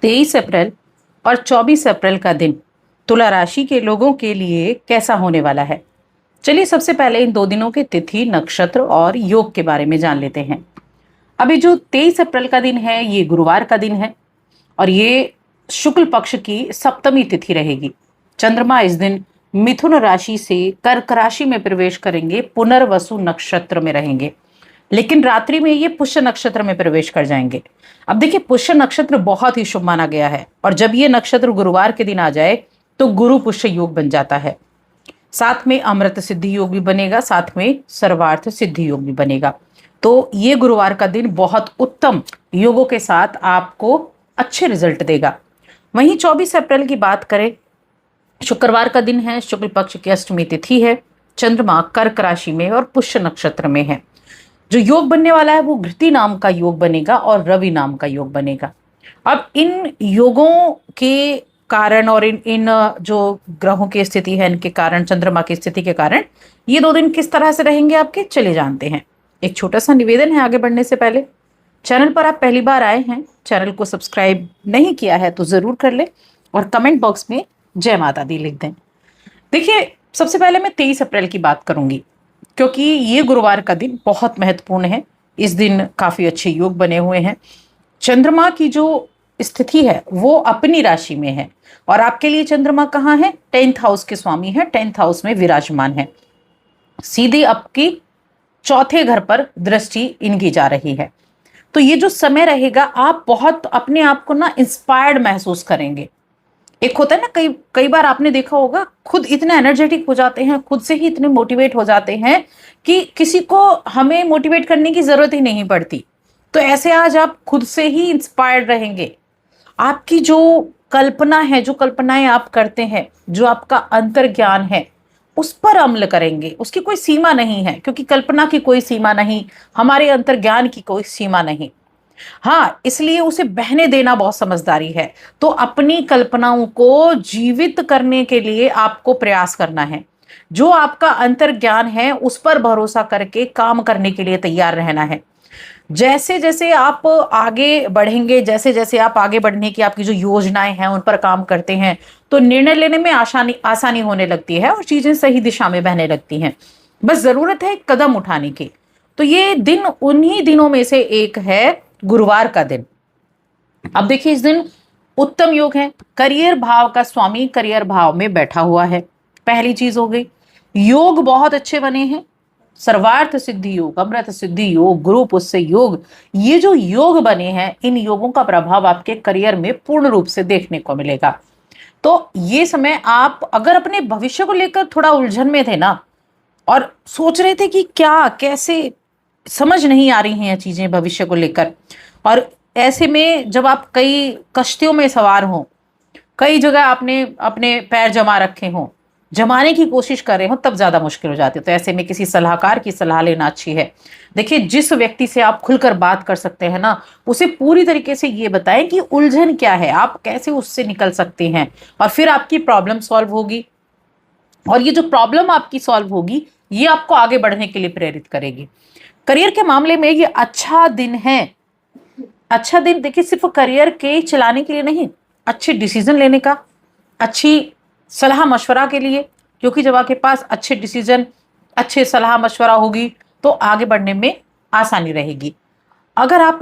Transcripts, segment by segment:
23 अप्रैल और 24 अप्रैल का दिन तुला राशि के लोगों के लिए कैसा होने वाला है। चलिए सबसे पहले इन 2 दिनों के तिथि, नक्षत्र और योग के बारे में जान लेते हैं। अभी जो 23 अप्रैल का दिन है ये गुरुवार का दिन है और ये शुक्ल पक्ष की सप्तमी तिथि रहेगी। चंद्रमा इस दिन मिथुन राशि से कर्क राशि में प्रवेश करेंगे, पुनर्वसु नक्षत्र में रहेंगे, लेकिन रात्रि में ये पुष्य नक्षत्र में प्रवेश कर जाएंगे। अब देखिए पुष्य नक्षत्र बहुत ही शुभ माना गया है और जब ये नक्षत्र गुरुवार के दिन आ जाए तो गुरु पुष्य योग बन जाता है। साथ में अमृत सिद्धि योग भी बनेगा, साथ में सर्वार्थ सिद्धि योग भी बनेगा। तो ये गुरुवार का दिन बहुत उत्तम योगों के साथ आपको अच्छे रिजल्ट देगा। वहीं 24 अप्रैल की बात करें, शुक्रवार का दिन है, शुक्ल पक्ष की अष्टमी तिथि है, चंद्रमा कर्क राशि में और पुष्य नक्षत्र में है। जो योग बनने वाला है वो घृति नाम का योग बनेगा और रवि नाम का योग बनेगा। अब इन योगों के कारण और इन जो ग्रहों की स्थिति है इनके कारण, चंद्रमा की स्थिति के कारण ये 2 दिन किस तरह से रहेंगे आपके, चले जानते हैं। एक छोटा सा निवेदन है आगे बढ़ने से पहले, चैनल पर आप पहली बार आए हैं, चैनल को सब्सक्राइब नहीं किया है तो जरूर कर ले और कमेंट बॉक्स में जय माता दी लिख दें। देखिए सबसे पहले मैं 23 अप्रैल की बात करूंगी क्योंकि ये गुरुवार का दिन बहुत महत्वपूर्ण है। इस दिन काफी अच्छे योग बने हुए हैं। चंद्रमा की जो स्थिति है वो अपनी राशि में है और आपके लिए चंद्रमा कहाँ है, 10th हाउस के स्वामी है, 10th हाउस में विराजमान है। सीधी आपकी चौथे घर पर दृष्टि इनकी जा रही है। तो ये जो समय रहेगा आप बहुत अपने आप को ना इंस्पायर्ड महसूस करेंगे। एक होता है ना, कई कई बार आपने देखा होगा खुद इतने एनर्जेटिक हो जाते हैं, खुद से ही इतने मोटिवेट हो जाते हैं कि किसी को हमें मोटिवेट करने की जरूरत ही नहीं पड़ती। तो ऐसे आज आप खुद से ही इंस्पायर्ड रहेंगे। आपकी जो कल्पना है, जो कल्पनाएं आप करते हैं, जो आपका अंतर्ज्ञान है उस पर अमल करेंगे। उसकी कोई सीमा नहीं है क्योंकि कल्पना की कोई सीमा नहीं, हमारे अंतर्ज्ञान की कोई सीमा नहीं। हाँ, इसलिए उसे बहने देना बहुत समझदारी है। तो अपनी कल्पनाओं को जीवित करने के लिए आपको प्रयास करना है। जो आपका अंतर्ज्ञान है उस पर भरोसा करके काम करने के लिए तैयार रहना है। जैसे जैसे आप आगे बढ़ेंगे, जैसे जैसे आप आगे बढ़ने की आपकी जो योजनाएं हैं उन पर काम करते हैं तो निर्णय लेने में आसानी होने लगती है और चीजें सही दिशा में बहने लगती हैं। बस जरूरत है एक कदम उठाने की। तो ये दिन उन्हीं दिनों में से एक है, गुरुवार का दिन। अब देखिए इस दिन उत्तम योग है, करियर भाव का स्वामी करियर भाव में बैठा हुआ है। पहली चीज हो गई। योग बहुत अच्छे बने हैं, सर्वार्थ सिद्धि योग, अमृत सिद्धि योग, गुरु पुष्य योग। ये जो योग बने हैं इन योगों का प्रभाव आपके करियर में पूर्ण रूप से देखने को मिलेगा। तो ये समय आप अगर अपने भविष्य को लेकर थोड़ा उलझन में थे ना और सोच रहे थे कि क्या कैसे, समझ नहीं आ रही हैं चीजें भविष्य को लेकर, और ऐसे में जब आप कई कश्तियों में सवार हों, कई जगह आपने अपने पैर जमा रखे हों, जमाने की कोशिश कर रहे हो, तब ज्यादा मुश्किल हो जाती है। तो ऐसे में किसी सलाहकार की सलाह लेना अच्छी है। देखिए जिस व्यक्ति से आप खुलकर बात कर सकते हैं ना, उसे पूरी तरीके से ये बताएं कि उलझन क्या है, आप कैसे उससे निकल सकते हैं और फिर आपकी प्रॉब्लम सॉल्व होगी। और ये जो प्रॉब्लम आपकी सॉल्व होगी ये आपको आगे बढ़ने के लिए प्रेरित करेगी। करियर के मामले में ये अच्छा दिन है। अच्छा दिन देखिए सिर्फ करियर के चलाने के लिए नहीं, अच्छे डिसीजन लेने का, अच्छी सलाह मशवरा के लिए, क्योंकि जब आपके पास अच्छे डिसीजन, अच्छे सलाह मशवरा होगी तो आगे बढ़ने में आसानी रहेगी। अगर आप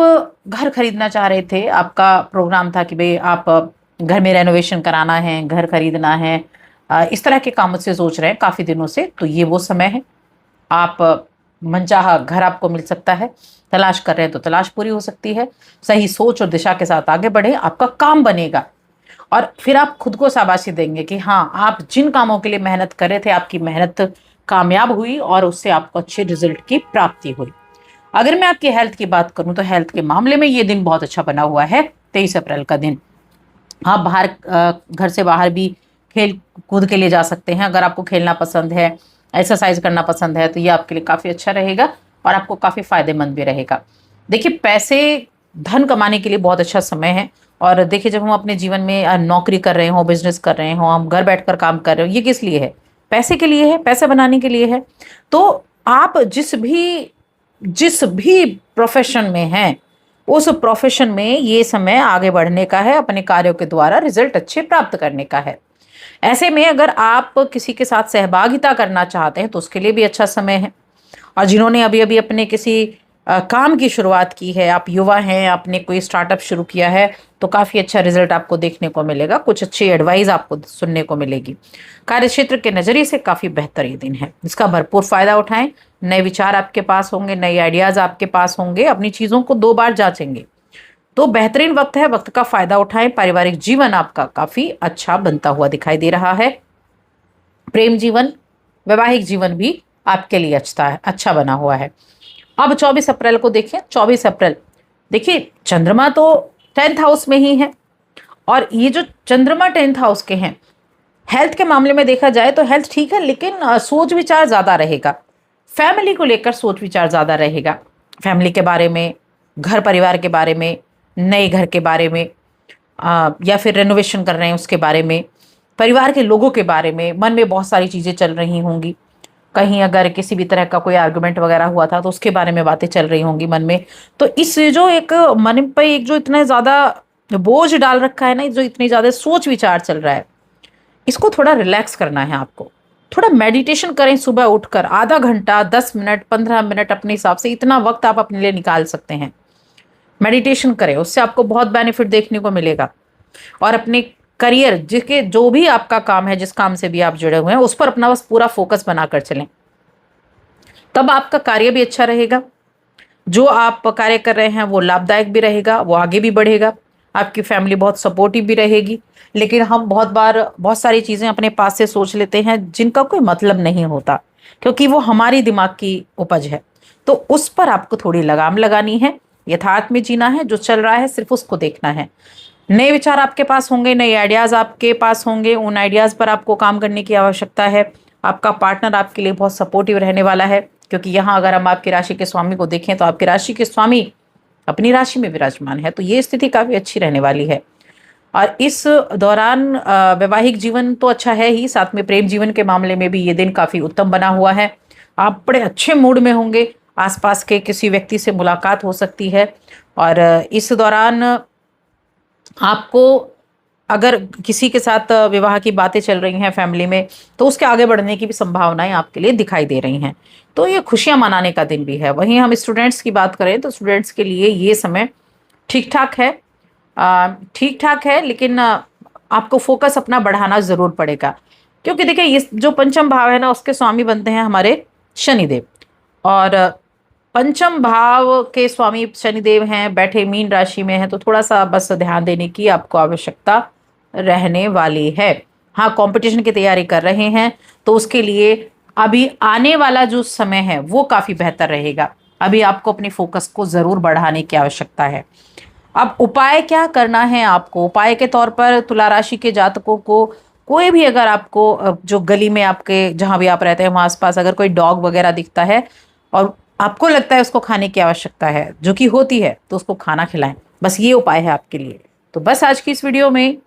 घर खरीदना चाह रहे थे, आपका प्रोग्राम था कि भाई आप घर में रेनोवेशन कराना है, घर खरीदना है, इस तरह के काम से सोच रहे हैं काफी दिनों से, तो ये वो समय है। आप मनचाहा घर आपको मिल सकता है। तलाश कर रहे हैं तो तलाश पूरी हो सकती है। सही सोच और दिशा के साथ आगे बढ़े, आपका काम बनेगा और फिर आप खुद को शाबाशी देंगे कि हाँ, आप जिन कामों के लिए मेहनत कर रहे थे आपकी मेहनत कामयाब हुई और उससे आपको अच्छे रिजल्ट की प्राप्ति हुई। अगर मैं आपकी हेल्थ की बात करूं तो हेल्थ के मामले में ये दिन बहुत अच्छा बना हुआ है, 23 अप्रैल का दिन। आप बाहर घर से बाहर भी खेल कूद के लिए जा सकते हैं। अगर आपको खेलना पसंद है, एक्सरसाइज करना पसंद है तो ये आपके लिए काफ़ी अच्छा रहेगा और आपको काफ़ी फायदेमंद भी रहेगा। देखिए पैसे, धन कमाने के लिए बहुत अच्छा समय है। और देखिए जब हम अपने जीवन में नौकरी कर रहे हो, बिजनेस कर रहे हो, हम घर बैठकर काम कर रहे हो, ये किस लिए है? पैसे के लिए है, पैसे बनाने के लिए है। तो आप जिस भी प्रोफेशन में हैं उस प्रोफेशन में ये समय आगे बढ़ने का है, अपने कार्यों के द्वारा रिजल्ट अच्छे प्राप्त करने का है। ऐसे में अगर आप किसी के साथ सहभागिता करना चाहते हैं तो उसके लिए भी अच्छा समय है। और जिन्होंने अभी अभी अपने किसी काम की शुरुआत की है, आप युवा हैं, आपने कोई स्टार्टअप शुरू किया है, तो काफ़ी अच्छा रिजल्ट आपको देखने को मिलेगा, कुछ अच्छी एडवाइस आपको सुनने को मिलेगी। कार्यक्षेत्र के नज़रिए से काफ़ी बेहतर ये दिन है, इसका भरपूर फायदा उठाएं। नए विचार आपके पास होंगे, नए आइडियाज़ आपके पास होंगे, अपनी चीज़ों को 2 बार जांचेंगे। तो बेहतरीन वक्त है, वक्त का फायदा उठाएं। पारिवारिक जीवन आपका काफ़ी अच्छा बनता हुआ दिखाई दे रहा है। प्रेम जीवन, वैवाहिक जीवन भी आपके लिए अच्छा बना हुआ है। अब 24 अप्रैल को देखें। 24 अप्रैल, देखिए चंद्रमा तो 10th हाउस में ही है, और ये जो चंद्रमा 10th हाउस के हैं, हेल्थ के मामले में देखा जाए तो हेल्थ ठीक है, लेकिन सोच विचार ज़्यादा रहेगा। फैमिली को लेकर सोच विचार ज़्यादा रहेगा, फैमिली के बारे में, घर परिवार के बारे में, नए घर के बारे में, या फिर रेनोवेशन कर रहे हैं उसके बारे में, परिवार के लोगों के बारे में मन में बहुत सारी चीज़ें चल रही होंगी। कहीं अगर किसी भी तरह का कोई आर्गुमेंट वगैरह हुआ था तो उसके बारे में बातें चल रही होंगी मन में। तो इस जो एक मन पे एक जो इतना ज़्यादा बोझ डाल रखा है ना, जो इतनी ज़्यादा सोच विचार चल रहा है, इसको थोड़ा रिलैक्स करना है आपको। थोड़ा मेडिटेशन करें, सुबह उठकर आधा घंटा, 10 मिनट, 15 मिनट, अपने हिसाब से इतना वक्त आप अपने लिए निकाल सकते हैं। मेडिटेशन करें, उससे आपको बहुत बेनिफिट देखने को मिलेगा। और अपने करियर, जिसके जो भी आपका काम है, जिस काम से भी आप जुड़े हुए हैं, उस पर अपना बस पूरा फोकस बनाकर चलें, तब आपका कार्य भी अच्छा रहेगा। जो आप कार्य कर रहे हैं वो लाभदायक भी रहेगा, वो आगे भी बढ़ेगा, आपकी फैमिली बहुत सपोर्टिव भी रहेगी। लेकिन हम बहुत बार बहुत सारी चीज़ें अपने पास से सोच लेते हैं जिनका कोई मतलब नहीं होता, क्योंकि वो हमारी दिमाग की उपज है। तो उस पर आपको थोड़ी लगाम लगानी है, यथार्थ में जीना है, जो चल रहा है सिर्फ उसको देखना है। नए विचार आपके पास होंगे, नए आइडियाज़ आपके पास होंगे, उन आइडियाज़ पर आपको काम करने की आवश्यकता है। आपका पार्टनर आपके लिए बहुत सपोर्टिव रहने वाला है, क्योंकि यहाँ अगर हम आपकी राशि के स्वामी को देखें तो आपकी राशि के स्वामी अपनी राशि में विराजमान है, तो ये स्थिति काफ़ी अच्छी रहने वाली है। और इस दौरान वैवाहिक जीवन तो अच्छा है ही, साथ में प्रेम जीवन के मामले में भी ये दिन काफ़ी उत्तम बना हुआ है। आप बड़े अच्छे मूड में होंगे, आसपास के किसी व्यक्ति से मुलाकात हो सकती है। और इस दौरान आपको अगर किसी के साथ विवाह की बातें चल रही हैं फैमिली में, तो उसके आगे बढ़ने की भी संभावनाएं आपके लिए दिखाई दे रही हैं। तो ये खुशियां मनाने का दिन भी है। वहीं हम स्टूडेंट्स की बात करें तो स्टूडेंट्स के लिए ये समय ठीक ठाक है, ठीक ठाक है, लेकिन आपको फोकस अपना बढ़ाना ज़रूर पड़ेगा। क्योंकि देखिए, ये जो पंचम भाव है ना, उसके स्वामी बनते हैं हमारे शनिदेव। और पंचम भाव के स्वामी शनिदेव हैं, बैठे मीन राशि में हैं, तो थोड़ा सा बस ध्यान देने की आपको आवश्यकता रहने वाली है। हाँ, कंपटीशन की तैयारी कर रहे हैं तो उसके लिए अभी आने वाला जो समय है वो काफ़ी बेहतर रहेगा। अभी आपको अपने फोकस को ज़रूर बढ़ाने की आवश्यकता है। अब उपाय क्या करना है आपको? उपाय के तौर पर तुला राशि के जातकों को कोई भी, अगर आपको जो गली में आपके जहाँ भी आप रहते हैं वहाँ आसपास अगर कोई डॉग वगैरह दिखता है और आपको लगता है उसको खाने की आवश्यकता है, जो कि होती है, तो उसको खाना खिलाएं। बस ये उपाय है आपके लिए। तो बस आज की इस वीडियो में